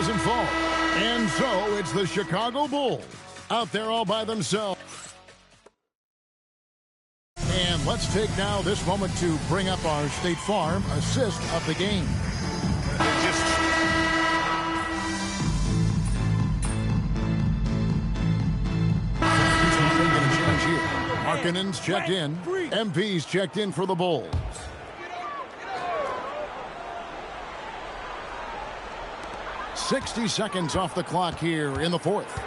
doesn't fall. And so it's the Chicago Bulls out there all by themselves. And let's take now this moment to bring up our State Farm assist of the game. Markkanen's checked in. MP's checked in for the Bulls. "60 seconds off the clock here in the fourth.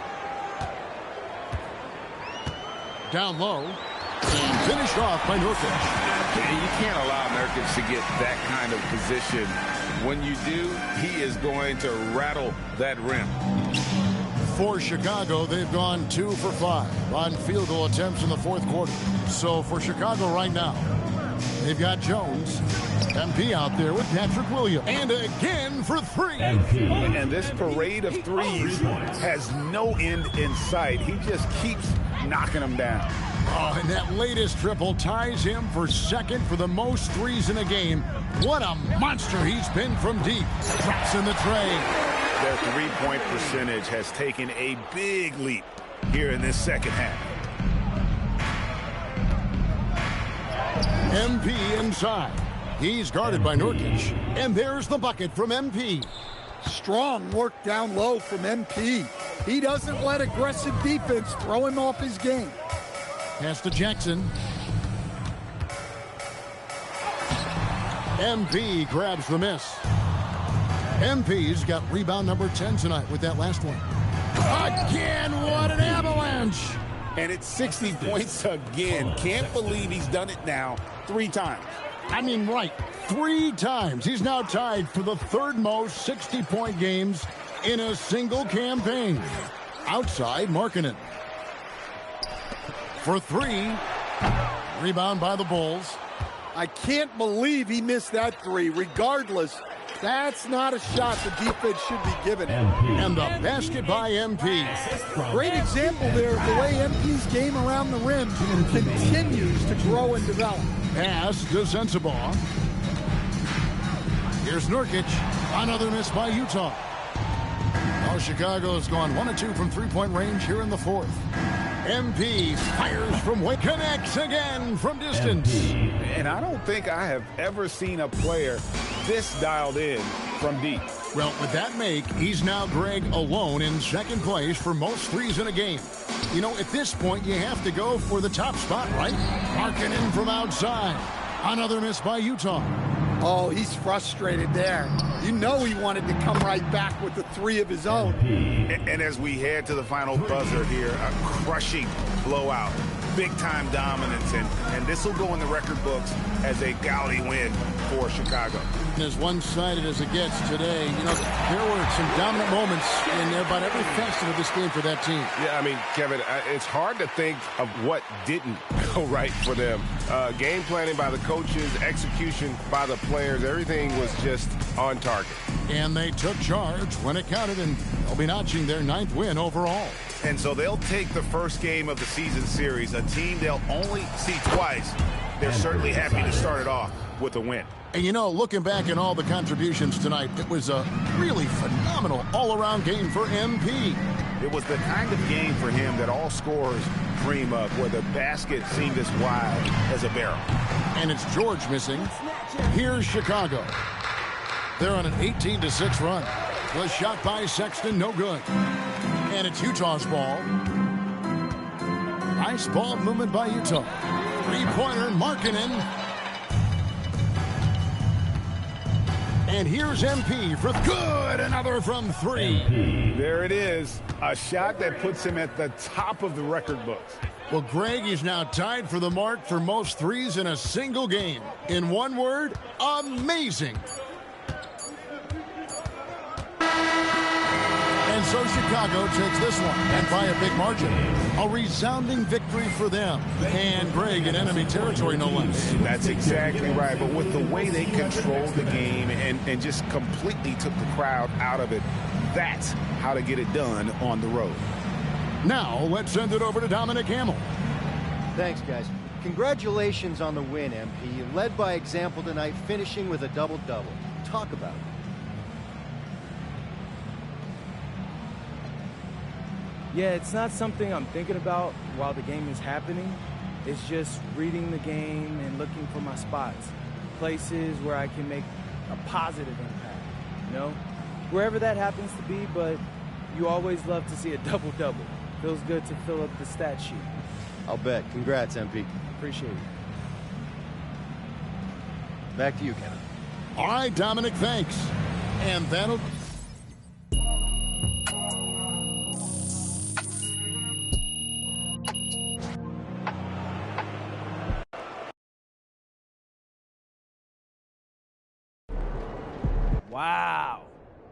Down low. And finished off by Nurkic. You can't allow Nurkic to get that kind of position. When you do, he is going to rattle that rim. For Chicago, they've gone 2 for 5 on field goal attempts in the fourth quarter. So for Chicago right now, they've got Jones, MP out there with Patrick Williams. And again for 3. And this parade of threes has no end in sight. He just keeps knocking them down. Oh, and that latest triple ties him for second for the most threes in a game. What a monster he's been from deep. Drops in the tray. Their three-point percentage has taken a big leap here in this second half. MP inside. He's guarded by Nurkic. And there's the bucket from MP. Strong work down low from MP. He doesn't let aggressive defense throw him off his game. Pass to Jackson. MP grabs the miss. MP's got rebound number 10 tonight with that last one. Again, what an avalanche! And it's 60 points again. Can't believe he's done it now 3 times. I mean, right, 3 times. He's now tied for the third most 60-point games in a single campaign. Outside, Markkanen. For 3. Rebound by the Bulls. I can't believe he missed that 3. Regardless, that's not a shot the defense should be giving him. And the basket by MP. Great example there of the way MP's game around the rim continues to grow and develop. Pass to Sensabaugh. Here's Nurkic. Another miss by Utah. Now Chicago has gone 1 of 2 from three-point range here in the fourth. MP fires from way. Connects again from distance. And I don't think I have ever seen a player this dialed in from deep. Well, with that make, he's now Greg alone in second place for most threes in a game. You know, at this point, you have to go for the top spot, right? Markkanen from outside. Another miss by Utah. Oh, he's frustrated there. You know he wanted to come right back with the 3 of his own. And as we head to the final buzzer here, a crushing blowout. Big-time dominance, and this will go in the record books as a gaudy win for Chicago. As one-sided as it gets today, you know, there were some dominant moments in about every facet of this game for that team. Yeah, I mean, Kevin, it's hard to think of what didn't go right for them. Game planning by the coaches, execution by the players, everything was just on target. And they took charge when it counted, and they'll be notching their 9th win overall. And so they'll take the first game of the season series, a team they'll only see twice. They're certainly happy to start it off with a win. And, you know, looking back at all the contributions tonight, it was a really phenomenal all-around game for MP. It was the kind of game for him that all scorers dream of, where the basket seemed as wide as a barrel. And it's George missing. Here's Chicago. They're on an 18-6 run. The shot by Sexton, no good. And it's Utah's ball. Nice ball movement by Utah. Three-pointer, Markkanen. And here's MP for good. Another from 3. There it is. A shot that puts him at the top of the record books. Well, Greg is now tied for the mark for most threes in a single game. In one word, amazing. And so Chicago takes this one, and by a big margin. A resounding victory for them. And Greg in enemy territory, no less. That's exactly right. But with the way they controlled the game and just completely took the crowd out of it, that's how to get it done on the road. Now, let's send it over to Dominic Hamill. Thanks, guys. Congratulations on the win, MP. You led by example tonight, finishing with a double-double. Talk about it. Yeah, it's not something I'm thinking about while the game is happening. It's just reading the game and looking for my spots, places where I can make a positive impact, you know? Wherever that happens to be, but you always love to see a double-double. Feels good to fill up the stat sheet. I'll bet. Congrats, MP. Appreciate it. Back to you, Kevin. All right, Dominic, thanks. And that'll... Wow.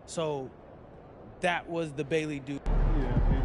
So that was the Bailey dude. Yeah,